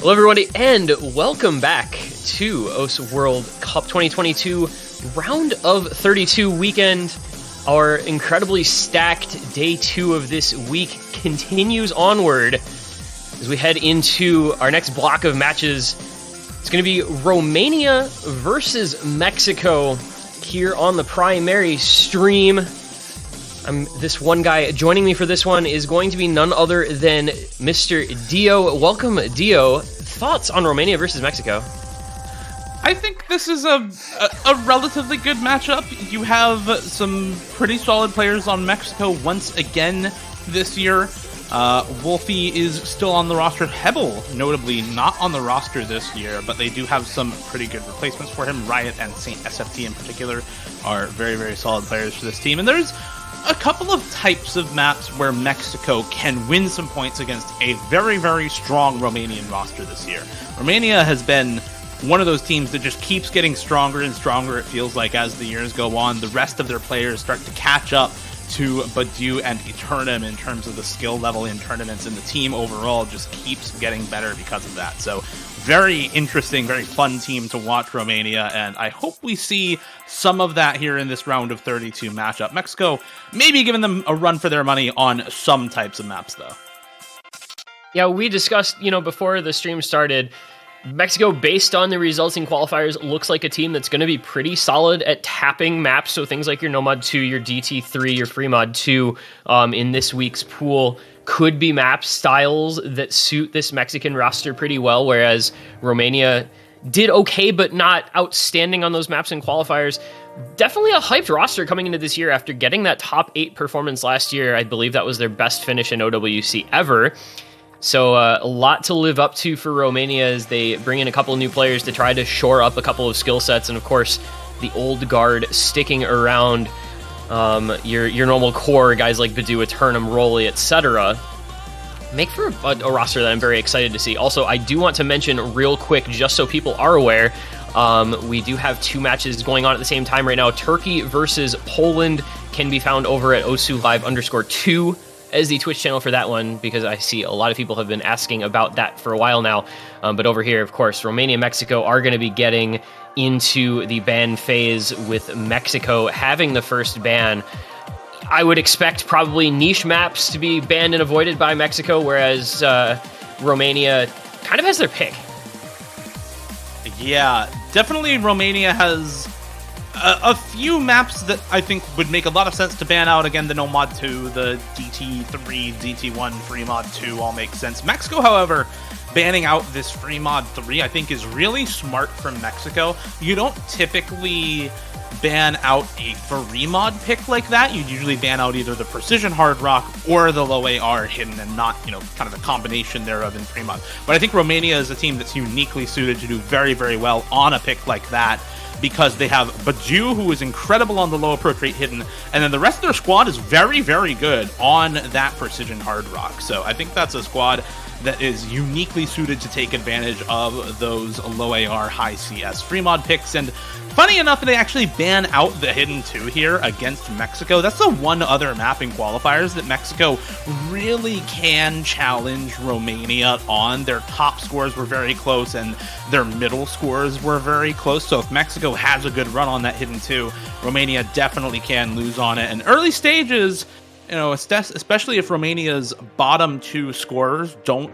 Hello everybody, and welcome back to OWC World Cup 2022 round of 32 weekend. Our incredibly stacked day 2 of this week continues onward as we head into our next block of matches. It's going to be Romania versus Mexico here on the primary stream. This one guy joining me for this one is going to be none other than Mr. Dio. Welcome, Dio. Thoughts on Romania versus Mexico? I think this is a relatively good matchup. You have some pretty solid players on Mexico once again this year. Wolfie is still on the roster. Hebel, notably, not on the roster this year, but they do have some pretty good replacements for him. Riot and Saint SFT in particular are very, very solid players for this team. And there's a couple of types of maps where Mexico can win some points against a very, very strong Romanian roster this year. Romania has been one of those teams that just keeps getting stronger and stronger, it feels like, as the years go on. The rest of their players start to catch up to Badu and Eternum in terms of the skill level in tournaments, and the team overall just keeps getting better because of that. So very interesting, very fun team to watch, Romania, and I hope we see some of that here in this round of 32 matchup. Mexico maybe giving them a run for their money on some types of maps, though. Yeah, we discussed, before the stream started, Mexico, based on the resulting qualifiers, looks like a team that's going to be pretty solid at tapping maps. So things like your Nomad 2, your DT3, your Freemod 2 in this week's pool could be map styles that suit this Mexican roster pretty well, whereas Romania did okay, but not outstanding on those maps and qualifiers. Definitely a hyped roster coming into this year after getting that top 8 performance last year. I believe that was their best finish in OWC ever. So a lot to live up to for Romania as they bring in a couple of new players to try to shore up a couple of skill sets. And of course, the old guard sticking around, your normal core, guys like Badu, Eternum, Rolly, etc. Make for a roster that I'm very excited to see. Also, I do want to mention real quick, just so people are aware, we do have 2 matches going on at the same time right now. Turkey versus Poland can be found over at OWC_2 as the Twitch channel for that one, because I see a lot of people have been asking about that for a while now. But over here, of course, Romania and Mexico are going to be getting into the ban phase, with Mexico having the first ban. I would expect probably niche maps to be banned and avoided by Mexico, whereas Romania kind of has their pick. Yeah, definitely Romania has a few maps that I think would make a lot of sense to ban out. Again, the Nomad 2, the DT3, DT1, Freemod 2 all make sense. Mexico, however, banning out this Freemod 3, I think, is really smart from Mexico. You don't typically ban out a Freemod pick like that. You usually ban out either the Precision Hard Rock or the low AR hidden, and not, kind of a combination thereof in Freemod. But I think Romania is a team that's uniquely suited to do very, very well on a pick like that, because they have Badu, who is incredible on the low approach rate hidden, and then the rest of their squad is very, very good on that Precision Hard Rock. So I think that's a squad that is uniquely suited to take advantage of those low AR, high CS Freemod picks. And funny enough, they actually ban out the Hidden 2 here against Mexico. That's the one other map in qualifiers that Mexico really can challenge Romania on. Their top scores were very close, and their middle scores were very close. So if Mexico has a good run on that Hidden 2, Romania definitely can lose on it. And early stages, especially if Romania's bottom 2 scorers don't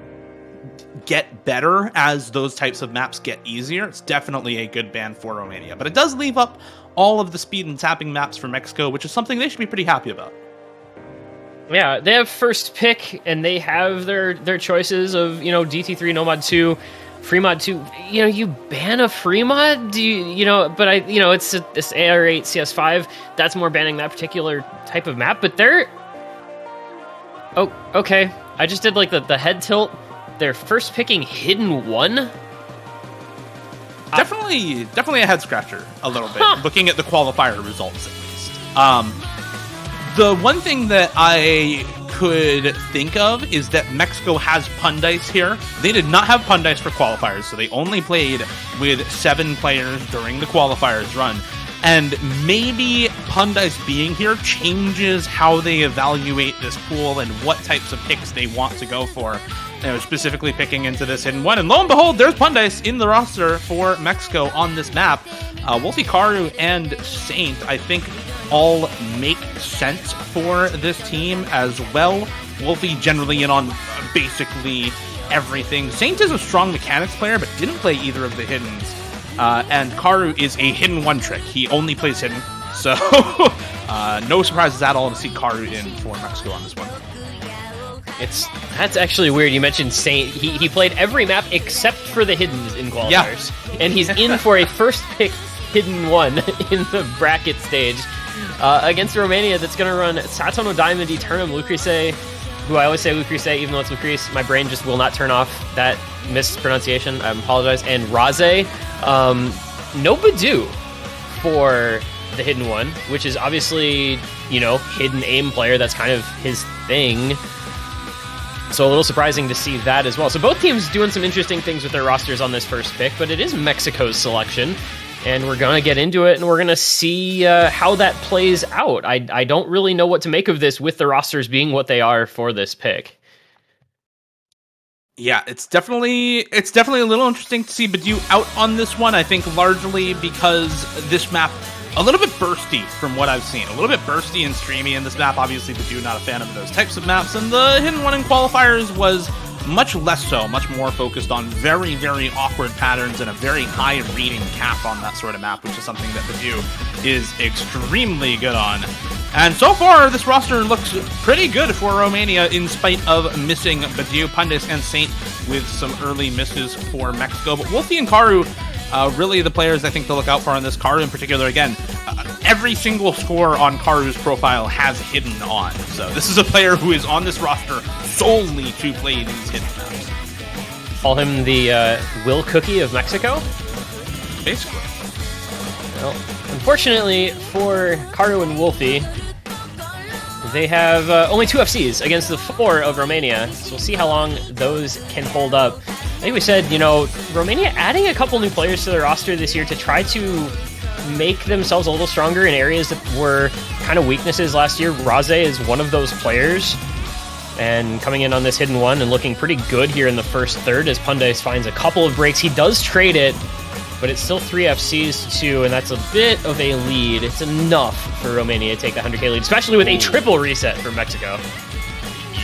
get better as those types of maps get easier, it's definitely a good ban for Romania. But it does leave up all of the speed and tapping maps for Mexico, which is something they should be pretty happy about. Yeah, they have first pick, and they have their choices of, DT3, Nomad 2, Freemod 2. You ban a Freemod? But it's this AR8 CS5. That's more banning that particular type of map, but they're... Oh, okay. I just did the head tilt. They're first picking Hidden 1. Definitely a head scratcher a little bit, looking at the qualifier results at least. The one thing that I could think of is that Mexico has Pundice here. They did not have Pundice for qualifiers, so they only played with 7 players during the qualifiers run. And maybe Pundice being here changes how they evaluate this pool and what types of picks they want to go for. specifically picking into this hidden one. And lo and behold, there's Pundice in the roster for Mexico on this map. Wolfie, Karu, and Saint, I think, all make sense for this team as well. Wolfie generally in on basically everything. Saint is a strong mechanics player, but didn't play either of the hiddens. And Karu is a hidden one trick. He only plays hidden. So no surprises at all to see Karu in for Mexico on this one. That's actually weird. You mentioned Saint. He played every map except for the hiddens in qualifiers. Yeah. And he's in for a first pick hidden one in the bracket stage against Romania that's going to run Satono Diamond, Eternum, Lucrece, who I always say Lucrece, even though it's Lucrece. My brain just will not turn off that mispronunciation. I apologize. And Raze. No Badu for the hidden one, which is obviously, hidden aim player. That's kind of his thing. So a little surprising to see that as well. So both teams doing some interesting things with their rosters on this first pick, but it is Mexico's selection, and we're going to get into it, and we're going to see how that plays out. I don't really know what to make of this with the rosters being what they are for this pick. Yeah, it's definitely a little interesting to see Badu out on this one. I think largely because this map a little bit bursty from what I've seen. A little bit bursty and streamy in this map. Obviously, Badu not a fan of those types of maps, and the hidden one in qualifiers was much less so, much more focused on very, very awkward patterns and a very high reading cap on that sort of map, which is something that Badu is extremely good on. And so far, this roster looks pretty good for Romania in spite of missing Badu, Pundice, and Saint with some early misses for Mexico. But Wolfie and Karu, really the players I think to look out for on this. Karu in particular, again, every single score on Karu's profile has hidden on. So this is a player who is on this roster solely to play these hidden maps. Call him the Will Cookie of Mexico? Basically. Well, unfortunately for Karu and Wolfie, they have only 2 FCs against the 4 of Romania, so we'll see how long those can hold up. I think we said, Romania adding a couple new players to their roster this year to try to make themselves a little stronger in areas that were kind of weaknesses last year. Raze is one of those players, and coming in on this hidden one and looking pretty good here in the first third as Pundice finds a couple of breaks. He does trade it, but it's still 3 FCs to 2, and that's a bit of a lead. It's enough for Romania to take the 100k lead, especially with a triple reset from Mexico.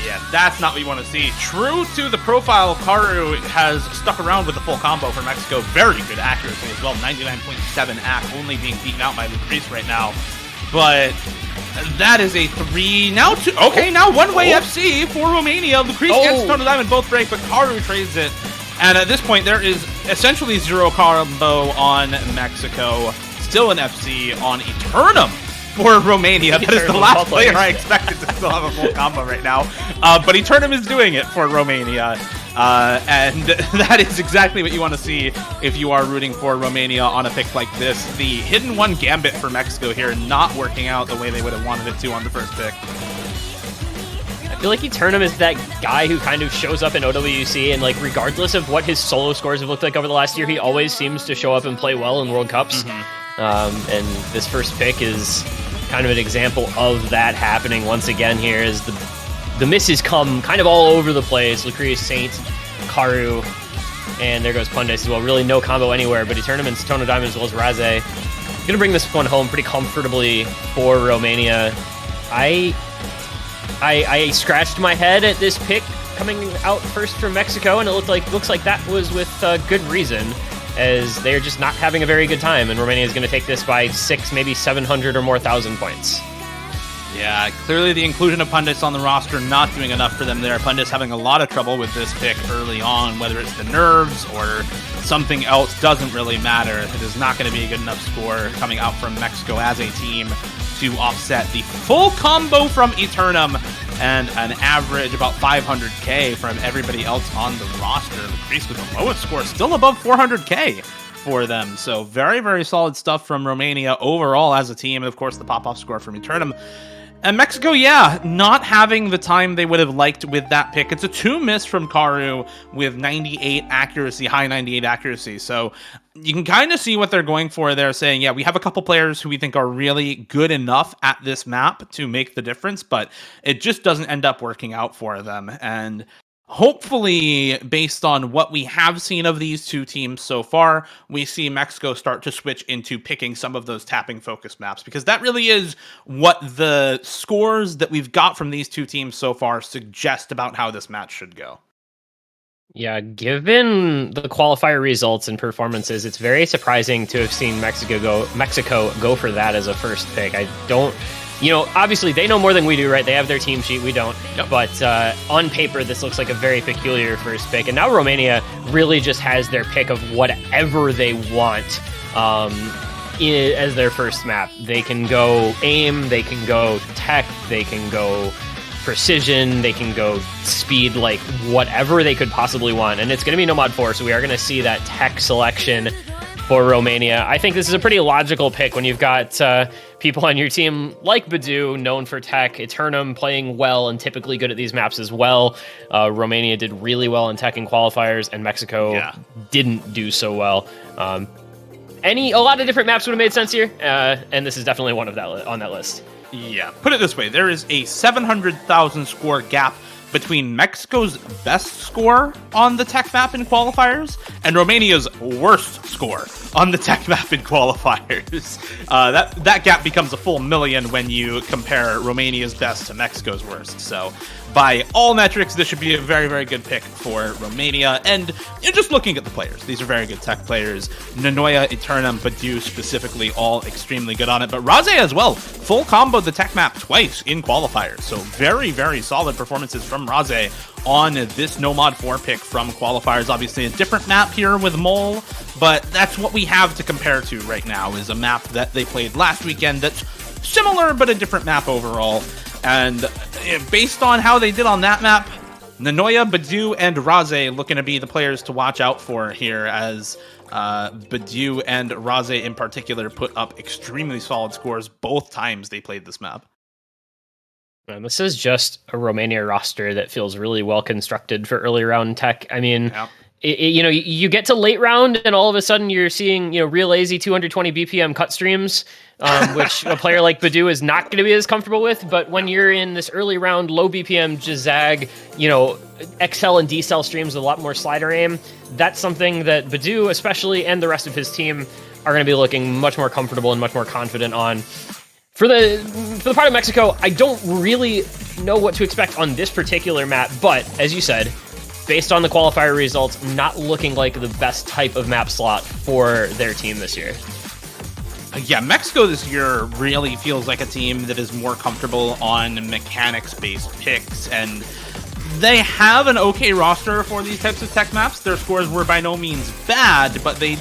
Yeah, that's not what you want to see. True to the profile, Karu has stuck around with the full combo for Mexico. Very good accuracy as well, 99.7 AC, only being beaten out by Lucrece right now. But that is a 3, now 2, okay, now one-way FC for Romania. Lucrece and Satono Diamond both break, but Karu trades it. And at this point, there is essentially 0 combo on Mexico. Still an FC on Eternum for Romania. That is the last player I expected to still have a full combo right now. But Eternum is doing it for Romania. And that is exactly what you want to see if you are rooting for Romania on a pick like this. The hidden one gambit for Mexico here not working out the way they would have wanted it to on the first pick. I feel like Eternum is that guy who kind of shows up in OWC, and regardless of what his solo scores have looked like over the last year, he always seems to show up and play well in World Cups. And this first pick is kind of an example of that happening once again here, as the misses come kind of all over the place. Lucrece, Saint, Karu, and there goes Pundice as well. Really no combo anywhere, but Eternum and Satono Diamond as well as Raze. Gonna bring this one home pretty comfortably for Romania. I scratched my head at this pick coming out first from Mexico, and it looks like that was with good reason, as they're just not having a very good time, and Romania is going to take this by 6, maybe 700 or more thousand points. Yeah, clearly the inclusion of Pundice on the roster not doing enough for them there. Pundice having a lot of trouble with this pick early on, whether it's the nerves or something else, doesn't really matter. It is not going to be a good enough score coming out from Mexico as a team to offset the full combo from Eternum and an average about 500k from everybody else on the roster. Lucrece with the lowest score, still above 400k for them. So very, very solid stuff from Romania overall as a team. And of course, the pop-off score from Eternum. And Mexico, yeah, not having the time they would have liked with that pick. It's a 2 miss from Karu with 98 accuracy, high 98 accuracy. So you can kind of see what they're going for there, saying, yeah, we have a couple players who we think are really good enough at this map to make the difference, but it just doesn't end up working out for them. And Hopefully, based on what we have seen of these two teams so far, we see Mexico start to switch into picking some of those tapping focus maps, because that really is what the scores that we've got from these two teams so far suggest about how this match should go. Yeah, given the qualifier results and performances, it's very surprising to have seen Mexico go for that as a first pick. I don't, obviously they know more than we do, right? They have their team sheet, we don't. Yep. But on paper, this looks like a very peculiar first pick. And now Romania really just has their pick of whatever they want as their first map. They can go aim, they can go tech, they can go precision, they can go speed, like whatever they could possibly want. And it's going to be Nomad 4, so we are going to see that tech selection for Romania. I think this is a pretty logical pick when you've got people on your team like Badu, known for tech, Eternum playing well and typically good at these maps as well. Romania did really well in tech and qualifiers, and Mexico didn't do so well. A lot of different maps would have made sense here, and this is definitely one of that on that list. Yeah, put it this way, there is a 700,000 score gap between Mexico's best score on the tech map in qualifiers and Romania's worst score on the tech map in qualifiers. That gap becomes a full million when you compare Romania's best to Mexico's worst. So by all metrics, this should be a very, very good pick for Romania. And just looking at the players, these are very good tech players. Nanoya, Eternum, Badu specifically, all extremely good on it. But Raze as well, full comboed the tech map twice in qualifiers. So very, very solid performances from Raze on this Nomad 4 pick from qualifiers. Obviously a different map here with Mole, but that's what we have to compare to right now, is a map that they played last weekend that's similar but a different map overall. And based on how they did on that map, Nanoya, Badu, and Raze looking to be the players to watch out for here, as Badu and Raze in particular put up extremely solid scores both times they played this map. And this is just a Romania roster that feels really well constructed for early round tech. I mean, you get to late round and all of a sudden you're seeing, real lazy 220 BPM cut streams, which a player like Badu is not going to be as comfortable with. But when you're in this early round, low BPM, Jazag, XL and decel streams with a lot more slider aim, that's something that Badu especially and the rest of his team are going to be looking much more comfortable and much more confident on. For the part of Mexico, I don't really know what to expect on this particular map, but as you said, based on the qualifier results, not looking like the best type of map slot for their team this year. Yeah, Mexico this year really feels like a team that is more comfortable on mechanics-based picks, and they have an okay roster for these types of tech maps. Their scores were by no means bad, but they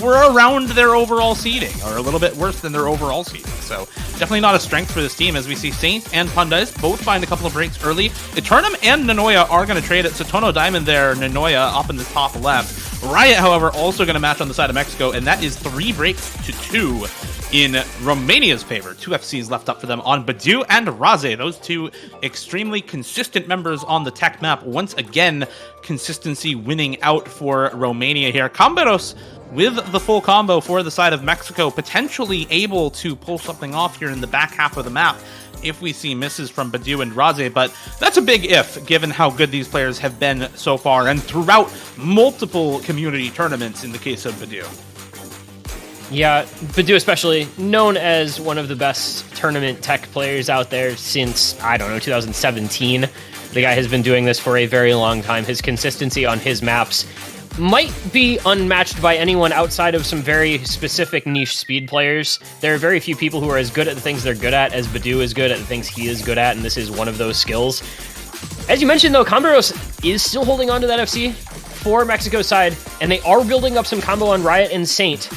were around their overall seeding, or a little bit worse than their overall seeding. So definitely not a strength for this team, as we see Saint and Pundas both find a couple of breaks early. Eternum and Nanoya are going to trade it. Satono Diamond there, Nanoya up in the top left. Riot, however, also going to match on the side of Mexico, and that is 3 breaks to 2 in Romania's favor. 2 FCs left up for them on Badu and Raze. Those two extremely consistent members on the tech map. Once again, consistency winning out for Romania here. Camberos with the full combo for the side of Mexico, potentially able to pull something off here in the back half of the map if we see misses from Badu and Raze, but that's a big if, given how good these players have been so far and throughout multiple community tournaments in the case of Badu. Yeah, Badu especially, known as one of the best tournament tech players out there since, 2017. The guy has been doing this for a very long time. His consistency on his maps might be unmatched by anyone outside of some very specific niche speed players. There are very few people who are as good at the things they're good at as Badu is good at the things he is good at, and this is one of those skills. As you mentioned, though, Camberos is still holding on to that FC for Mexico's side, and they are building up some combo on Riot and Saint.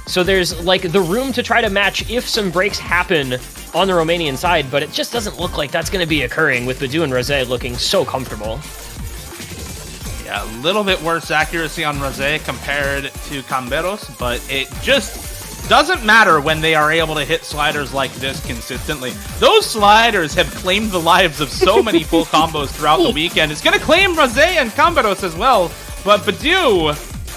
So there's the room to try to match if some breaks happen on the Romanian side, but it just doesn't look like that's going to be occurring with Badu and Raze looking so comfortable. Yeah, a little bit worse accuracy on Raze compared to Camberos, but it just doesn't matter when they are able to hit sliders like this consistently. Those sliders have claimed the lives of so many full combos throughout the weekend. It's going to claim Raze and Camberos as well, but Badu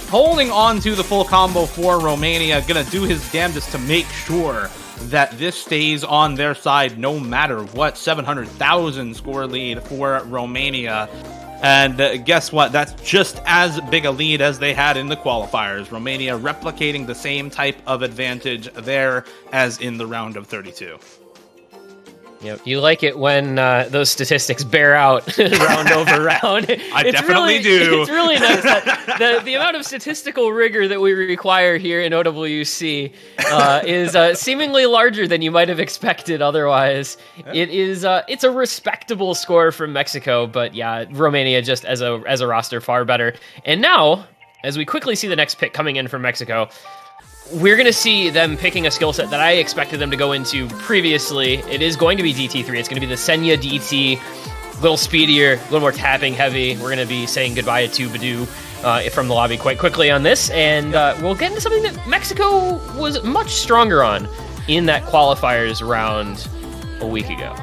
holding on to the full combo for Romania, gonna do his damnedest to make sure that this stays on their side no matter what. 700,000 score lead for Romania. And guess what? That's just as big a lead as they had in the qualifiers. Romania replicating the same type of advantage there as in the round of 32. You like it when those statistics bear out round over round. I definitely do. It's really nice that the amount of statistical rigor that we require here in OWC is seemingly larger than you might have expected otherwise. Yeah. It's a respectable score from Mexico, but yeah, Romania just as a roster far better. And now, as we quickly see the next pick coming in from Mexico, we're going to see them picking a skill set that I expected them to go into previously. It is going to be DT3. It's going to be the Senya DT, a little speedier, a little more tapping heavy. We're going to be saying goodbye to Badu from the lobby quite quickly on this, and we'll get into something that Mexico was much stronger on in that qualifiers round a week ago.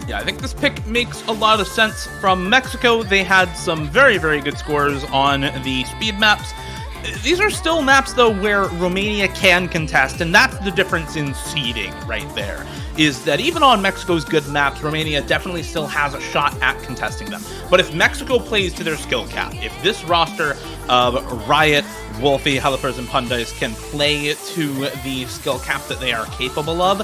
Yeah, I think this pick makes a lot of sense from Mexico. They had some very, very good scores on the speed maps. These are still maps, though, where Romania can contest, and that's the difference in seeding right there, is that even on Mexico's good maps, Romania definitely still has a shot at contesting them. But if Mexico plays to their skill cap, if this roster of Riot, Wolfie, Halipers, and Pundais can play to the skill cap that they are capable of,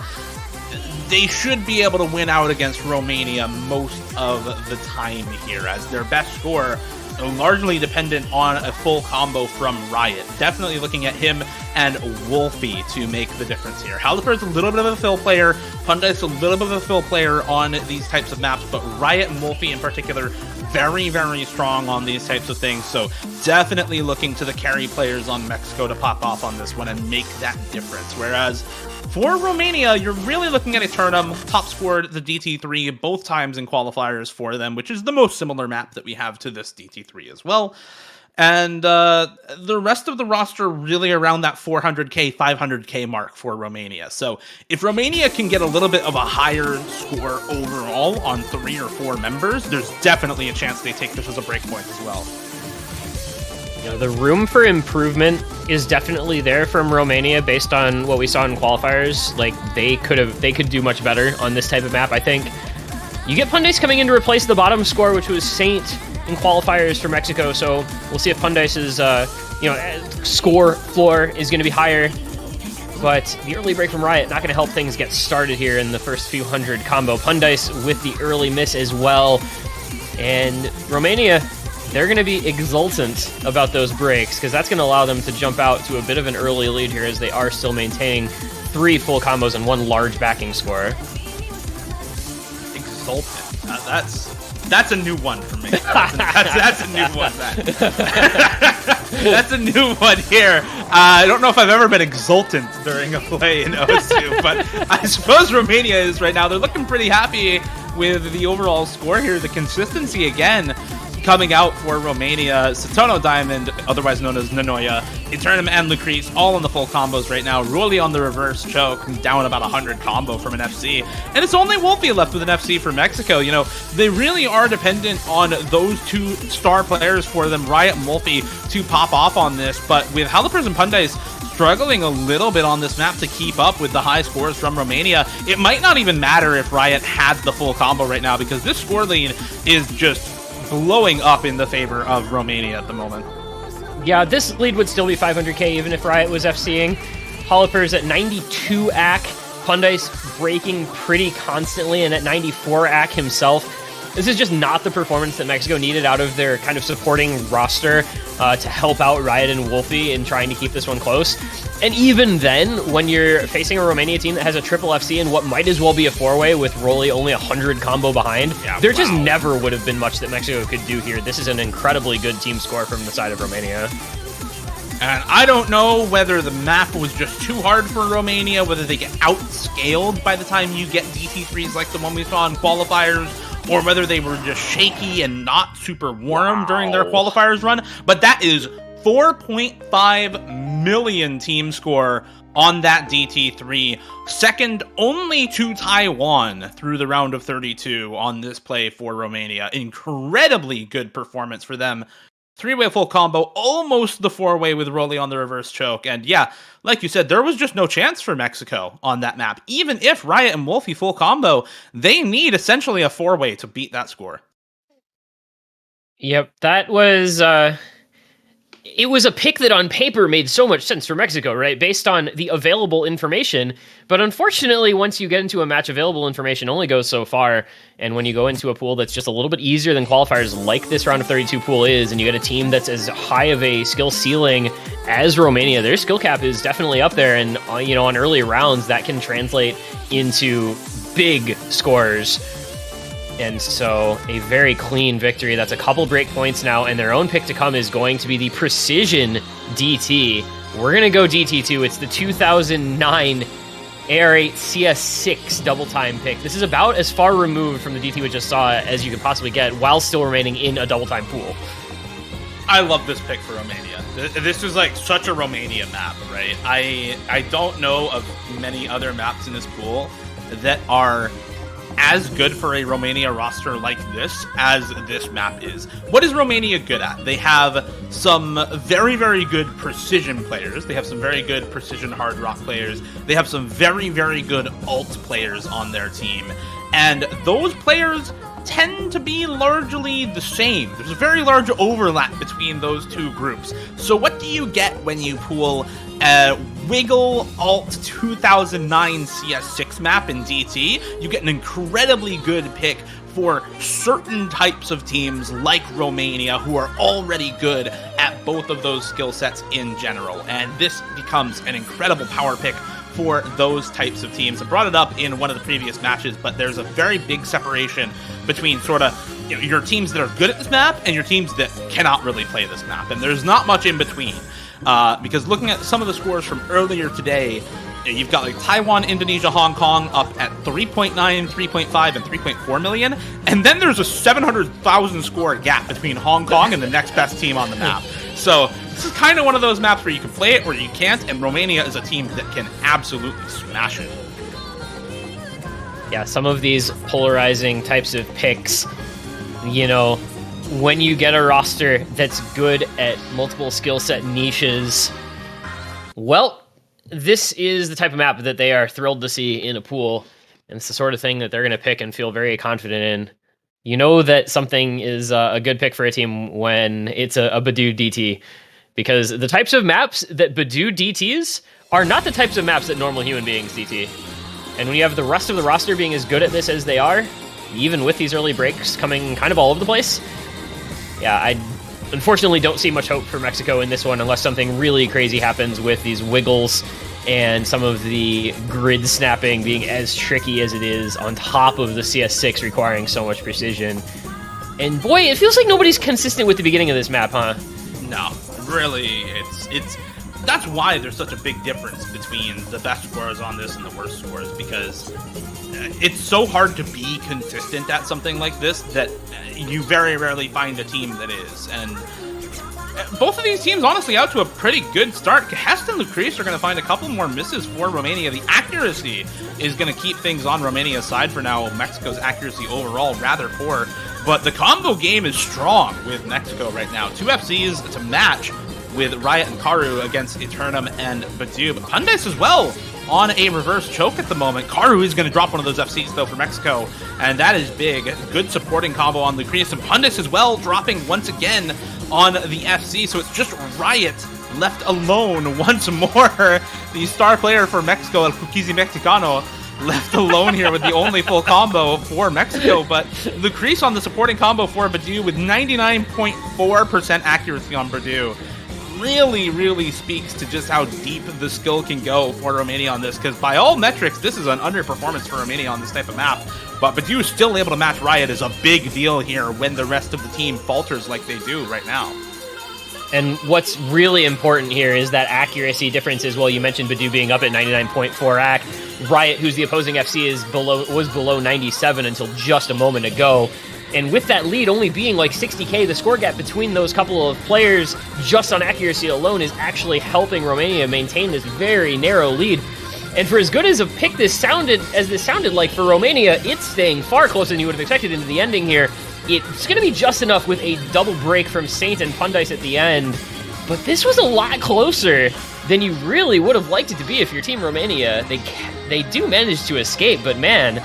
they should be able to win out against Romania most of the time here, as their best score largely dependent on a full combo from Riot. Definitely looking at him and Wolfie to make the difference here. Haliper's a little bit of a fill player, Pundais a little bit of a fill player on these types of maps, but Riot and Wolfie in particular, very, very strong on these types of things, so definitely looking to the carry players on Mexico to pop off on this one and make that difference. Whereas for Romania, you're really looking at Eternum, top scored the DT3 both times in qualifiers for them, which is the most similar map that we have to this DT3 as well. And the rest of the roster really around that 400k, 500k mark for Romania. So if Romania can get a little bit of a higher score overall on 3 or 4 members, there's definitely a chance they take this as a breakpoint as well. The room for improvement is definitely there from Romania based on what we saw in qualifiers. Like, they could do much better on this type of map. I think you get Pundais coming in to replace the bottom score, which was Saint in qualifiers for Mexico. So we'll see if Pundais's score floor is going to be higher. But the early break from Riot not going to help things get started here in the first few hundred combo. Pundais with the early miss as well, and Romania, they're going to be exultant about those breaks, because that's going to allow them to jump out to a bit of an early lead here, as they are still maintaining 3 full combos and 1 large backing score. Exultant. That's a new one for me. That's a new one. That's a new one here. I don't know if I've ever been exultant during a play in O2, but I suppose Romania is right now. They're looking pretty happy with the overall score here. The consistency again coming out for Romania. Satono Diamond, otherwise known as Nanoya, Eternum and Lucrece, all in the full combos right now. Ruli on the reverse choke, down about 100 combo from an FC. And it's only Wolfie left with an FC for Mexico. You know, they really are dependent on those 2 star players for them, Riot and Wolfie, to pop off on this. But with Halipers and Pundais struggling a little bit on this map to keep up with the high scores from Romania, it might not even matter if Riot had the full combo right now, because this score lead is just blowing up in the favor of Romania at the moment. Yeah, this lead would still be 500k even if Riot was FCing. Halipers at 92 AC, Pundais breaking pretty constantly, and at 94 AC himself. This is just not the performance that Mexico needed out of their kind of supporting roster to help out Riot and Wolfie in trying to keep this one close. And even then, when you're facing a Romania team that has a triple FC and what might as well be a 4-way with Rolly only 100 combo behind, there just never would have been much that Mexico could do here. This is an incredibly good team score from the side of Romania. And I don't know whether the map was just too hard for Romania, whether they get outscaled by the time you get DT3s like the one we saw in qualifiers, or whether they were just shaky and not super warm during their qualifiers run. But that is 4.5 million team score on that DT3, second only to Taiwan through the round of 32 on this play for Romania. Incredibly good performance for them. 3-way full combo, almost the 4-way with Rolly on the reverse choke. And yeah, like you said, there was just no chance for Mexico on that map. Even if Riot and Wolfie full combo, they need essentially a 4-way to beat that score. Yep, that was it was a pick that on paper made so much sense for Mexico, right? Based on the available information. But unfortunately, once you get into a match, available information only goes so far. And when you go into a pool that's just a little bit easier than qualifiers like this round of 32 pool is, and you get a team that's as high of a skill ceiling as Romania, their skill cap is definitely up there. And, on early rounds, that can translate into big scores. And so a very clean victory. That's a couple break points now, and their own pick to come is going to be the Precision DT. We're going to go DT2. It's the 2009 AR8 CS6 double time pick. This is about as far removed from the DT we just saw as you could possibly get while still remaining in a double time pool. I love this pick for Romania. This is like such a Romania map, right? I don't know of many other maps in this pool that are as good for a Romania roster like this as this map is. What is Romania good at? They have some very, very good precision players. They have some very good precision hard rock players. They have some very, very good ult players on their team. And those players tend to be largely the same. There's a very large overlap between those two groups. So what do you get when you pool a Wiggle Alt 2009 CS6 map in DT? You get an incredibly good pick for certain types of teams like Romania who are already good at both of those skill sets in general. And this becomes an incredible power pick for those types of teams. I brought it up in one of the previous matches, but there's a very big separation between sort of your teams that are good at this map and your teams that cannot really play this map. And there's not much in between. Because looking at some of the scores from earlier today, you've got like Taiwan, Indonesia, Hong Kong up at 3.9, 3.5, and 3.4 million. And then there's a 700,000 score gap between Hong Kong and the next best team on the map. So this is kind of one of those maps where you can play it or you can't, and Romania is a team that can absolutely smash it. Yeah, some of these polarizing types of picks, when you get a roster that's good at multiple skill set niches, well, this is the type of map that they are thrilled to see in a pool, and it's the sort of thing that they're going to pick and feel very confident in. You know that something is a good pick for a team when it's a Badoo DT, because the types of maps that Badoo DTs are not the types of maps that normal human beings DT. And when you have the rest of the roster being as good at this as they are, even with these early breaks coming kind of all over the place, yeah, I unfortunately don't see much hope for Mexico in this one unless something really crazy happens with these wiggles and some of the grid snapping being as tricky as it is on top of the CS6 requiring so much precision. And boy, it feels like nobody's consistent with the beginning of this map, huh? No, really, it's that's why there's such a big difference between the best scores on this and the worst scores, because it's so hard to be consistent at something like this that you very rarely find a team that is. And both of these teams, honestly, out to a pretty good start. Hest and Lucrece are going to find a couple more misses for Romania. The accuracy is going to keep things on Romania's side for now. Mexico's accuracy overall rather poor, but the combo game is strong with Mexico right now. 2 FCs to match with Riot and Karu against Eternum and Badoo. But Pundes as well on a reverse choke at the moment. Karu is going to drop one of those FCs, though, for Mexico, and that is big. Good supporting combo on Lucrece, and Pundes as well, dropping once again on the FC, so it's just Riot left alone once more. The star player for Mexico, El Cuquizi Mexicano, left alone here with the only full combo for Mexico, but Lucrece on the supporting combo for Badoo with 99.4% accuracy on Badoo. Really speaks to just how deep the skill can go for Romania on this, because by all metrics, this is an underperformance for Romania on this type of map. But Badoo still able to match Riot is a big deal here when the rest of the team falters like they do right now. And what's really important here is that accuracy difference as well. You mentioned Badoo being up at 99.4 AC. Riot, who's the opposing FC, was below 97 until just a moment ago. And with that lead only being like 60k, the score gap between those couple of players just on accuracy alone is actually helping Romania maintain this very narrow lead. And for as good as a pick this sounded like for Romania, it's staying far closer than you would have expected into the ending here. It's going to be just enough with a double break from Saint and Pundes at the end. But this was a lot closer than you really would have liked it to be if you're Team Romania. They do manage to escape, but man,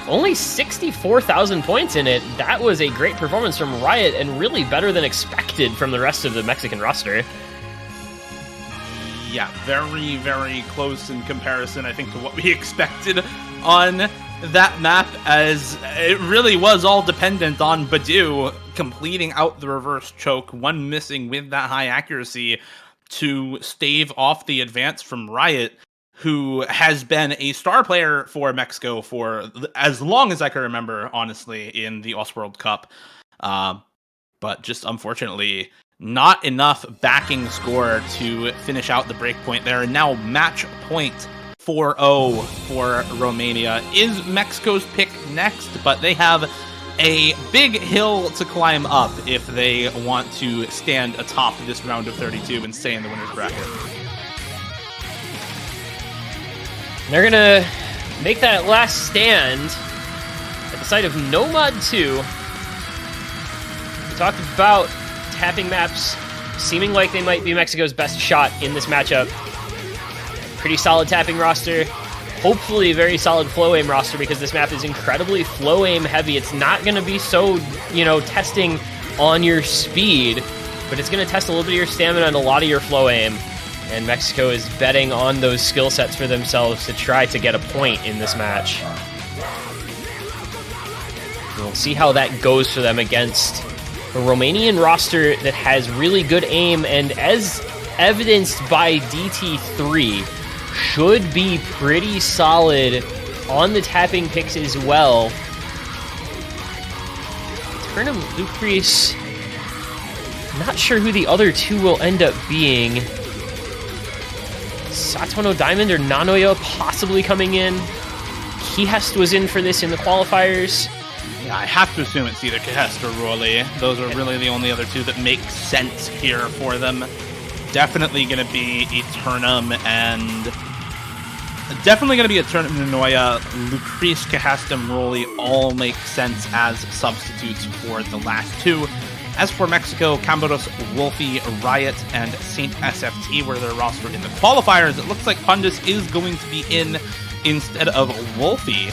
Only 64,000 points in it. That was a great performance from Riot and really better than expected from the rest of the Mexican roster. Yeah, very, very close in comparison, I think, to what we expected on that map, as it really was all dependent on Badu completing out the reverse choke, one missing with that high accuracy to stave off the advance from Riot, who has been a star player for Mexico for as long as I can remember, honestly, in the World Cup. But just unfortunately, not enough backing score to finish out the breakpoint there. And now match point 4-0 for Romania is Mexico's pick next, but they have a big hill to climb up if they want to stand atop this round of 32 and stay in the winner's bracket. They're going to make that last stand at the site of Nomad 2. We talked about tapping maps seeming like they might be Mexico's best shot in this matchup. Pretty solid tapping roster. Hopefully very solid flow aim roster, because this map is incredibly flow aim heavy. It's not going to be so, testing on your speed, but it's going to test a little bit of your stamina and a lot of your flow aim. And Mexico is betting on those skill sets for themselves to try to get a point in this match. We'll see how that goes for them against a Romanian roster that has really good aim, and as evidenced by DT3, should be pretty solid on the tapping picks as well. Turnham, Lucrease, not sure who the other two will end up being. Satono Diamond or Nanoya possibly coming in. Kihest was in for this in the qualifiers. Yeah, I have to assume it's either Kihest or Rolly. Those are really the only other two that make sense here for them. Definitely going to be Eternum and... Definitely going to be Eternum, Nanoya, Lucrease, Kihest, and Rolly all make sense as substitutes for the last two. As for Mexico, Cambaros, Wolfie, Riot, and Saint SFT were their roster in the qualifiers. It looks like Pundus is going to be in instead of Wolfie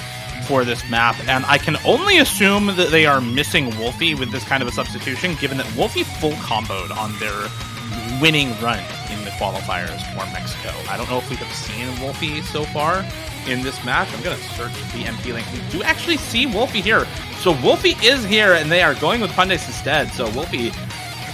for this map, and I can only assume that they are missing Wolfie with this kind of a substitution, given that Wolfie full comboed on their winning run in the qualifiers for Mexico. I don't know if we have seen Wolfie so far in this match. I'm going to search the MP link. We do actually see Wolfie here. So Wolfie is here, and they are going with Pundus instead. So Wolfie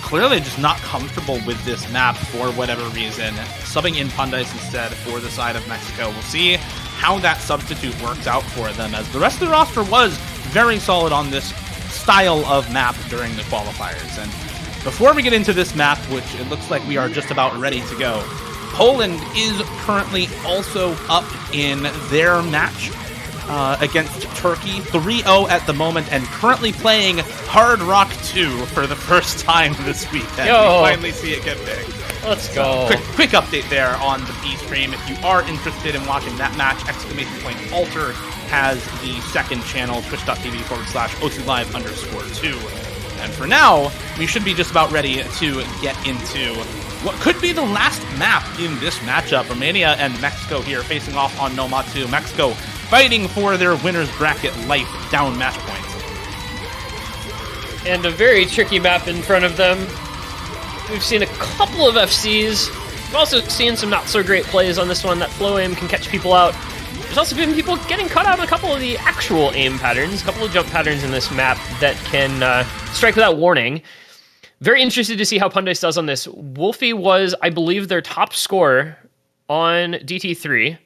clearly just not comfortable with this map for whatever reason, subbing in Pundus instead for the side of Mexico. We'll see how that substitute works out for them, as the rest of the roster was very solid on this style of map during the qualifiers. And before we get into this map, which it looks like we are just about ready to go, Poland is currently also up in their match against Turkey, 3-0 at the moment, and currently playing Hard Rock 2 for the first time this weekend. Yo. We finally see it get big. Let's go. Quick update there on the B stream. If you are interested in watching that match, !Alter has the second channel, twitch.tv/OCLive_2. And for now, we should be just about ready to get into what could be the last map in this matchup. Romania and Mexico here facing off on Nomad 2. Mexico fighting for their winner's bracket life down match points. And a very tricky map in front of them. We've seen a couple of FCs. We've also seen some not so great plays on this one. That flow aim can catch people out. There's also been people getting caught out on a couple of the actual aim patterns, a couple of jump patterns in this map that can strike without warning. Very interested to see how Pundus does on this. Wolfie was, I believe, their top scorer on DT3.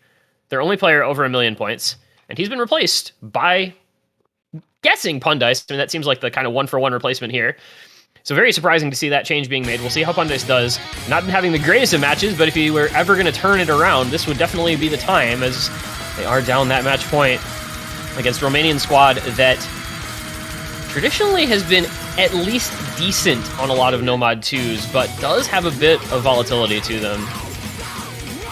Their only player over 1 million points. And he's been replaced by, guessing, Pundus. I mean, that seems like the kind of one-for-one replacement here. So very surprising to see that change being made. We'll see how Pundus does. Not been having the greatest of matches, but if he were ever going to turn it around, this would definitely be the time, as they are down that match point against a Romanian squad that traditionally has been at least decent on a lot of Nomad 2s, but does have a bit of volatility to them.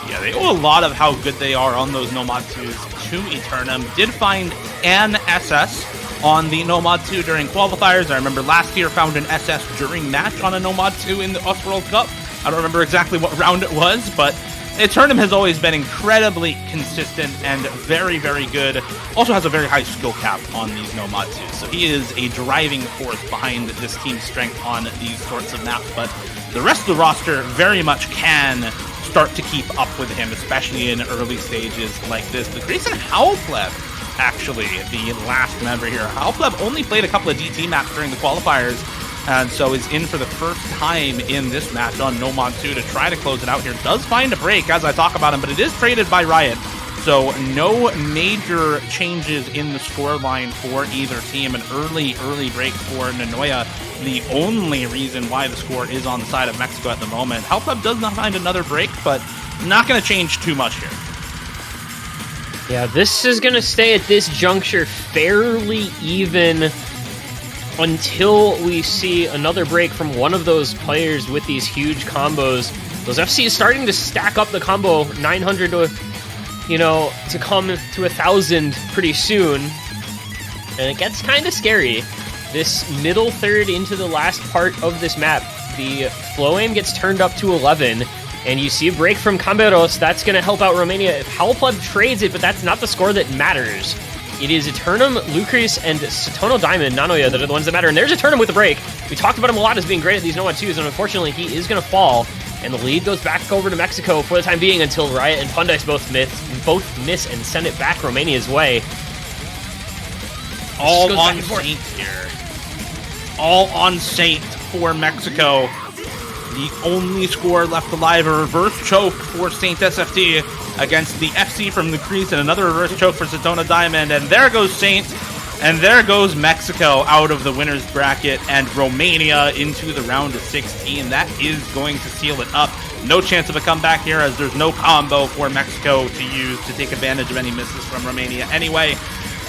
Yeah, they owe a lot of how good they are on those Nomad 2s to Eternum. Did find an SS on the Nomad 2 during qualifiers. I remember last year found an SS during match on a Nomad 2 in the World Cup. I don't remember exactly what round it was, but Eternum has always been incredibly consistent and very, very good. Also has a very high skill cap on these Nomad 2s, so he is a driving force behind this team's strength on these sorts of maps, but the rest of the roster very much can start to keep up with him, especially in early stages like this. The Grease and Howlpleb, actually, the last member here. Howlpleb only played a couple of DT maps during the qualifiers, and so is in for the first time in this match on Nomad 2 to try to close it out here. Does find a break as I talk about him, but it is traded by Riot, so no major changes in the scoreline for either team. An early break for Nanoya, the only reason why the score is on the side of Mexico at the moment. Howlpleb does not find another break, but not going to change too much here. Yeah, this is going to stay at this juncture fairly even until we see another break from one of those players with these huge combos. Those FCs starting to stack up the combo, 900 to, to come to 1,000 pretty soon. And it gets kind of scary. This middle third into the last part of this map, the flow aim gets turned up to 11, and you see a break from Camberos. That's going to help out Romania if Howlpleb trades it, but that's not the score that matters. It is Eternum, Lucris, and Satono Diamond, Nanoya, that are the ones that matter. And there's Eternum with the break. We talked about him a lot as being great at these Nomad 2s, and unfortunately he is going to fall. And the lead goes back over to Mexico for the time being until Riot and Pundex both miss and send it back Romania's way. All on Saint here. All on Saint for Mexico. The only score left alive, a reverse choke for Saint SFT against the FC from the Crease, and another reverse choke for Satona Diamond, and there goes Saint, and there goes Mexico out of the winner's bracket, and Romania into the round of 16. That is going to seal it up. No chance of a comeback here, as there's no combo for Mexico to use to take advantage of any misses from Romania anyway.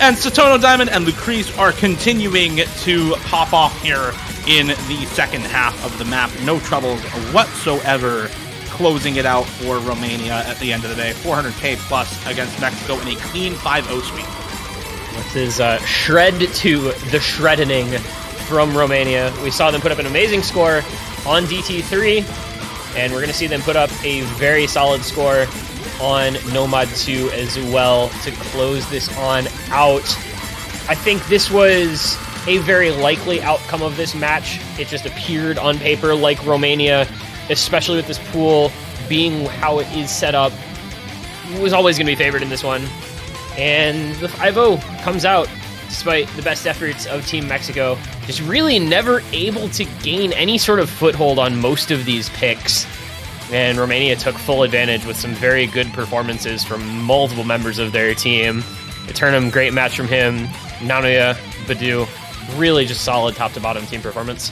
And Satono Diamond and Lucrece are continuing to pop off here in the second half of the map. No troubles whatsoever closing it out for Romania at the end of the day. 400k plus against Mexico in a clean 5-0 sweep. This is shred to the shreddening from Romania. We saw them put up an amazing score on DT3, and we're going to see them put up a very solid score on Nomad 2 as well to close this on out. I think this was a very likely outcome of this match. It just appeared on paper like Romania, especially with this pool being how it is set up, was always going to be favored in this one. And the 5-0 comes out despite the best efforts of Team Mexico. Just really never able to gain any sort of foothold on most of these picks. And Romania took full advantage with some very good performances from multiple members of their team. Eternum, great match from him. Nanoya, Badu, really just solid top to bottom team performance.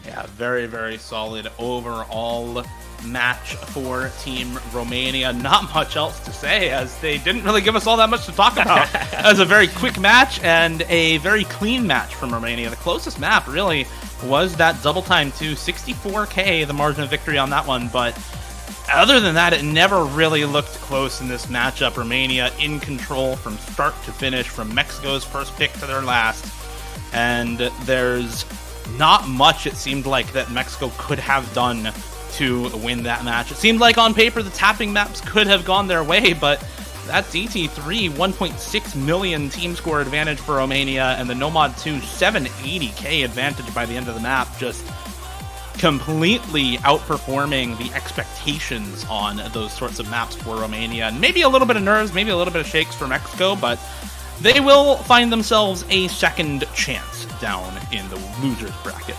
Yeah, very, very solid overall match for Team Romania. Not much else to say, as they didn't really give us all that much to talk about. It was a very quick match and a very clean match from Romania. The closest map really was that double time to 64k, the margin of victory on that one, but other than that, it never really looked close in this matchup. Romania in control from start to finish, from Mexico's first pick to their last, and there's not much, it seemed like, that Mexico could have done to win that match. It seemed like on paper the tapping maps could have gone their way, but that DT3 1.6 million team score advantage for Romania, and the Nomad 2 780k advantage by the end of the map, just completely outperforming the expectations on those sorts of maps for Romania. And maybe a little bit of nerves, maybe a little bit of shakes for Mexico, but they will find themselves a second chance down in the losers bracket.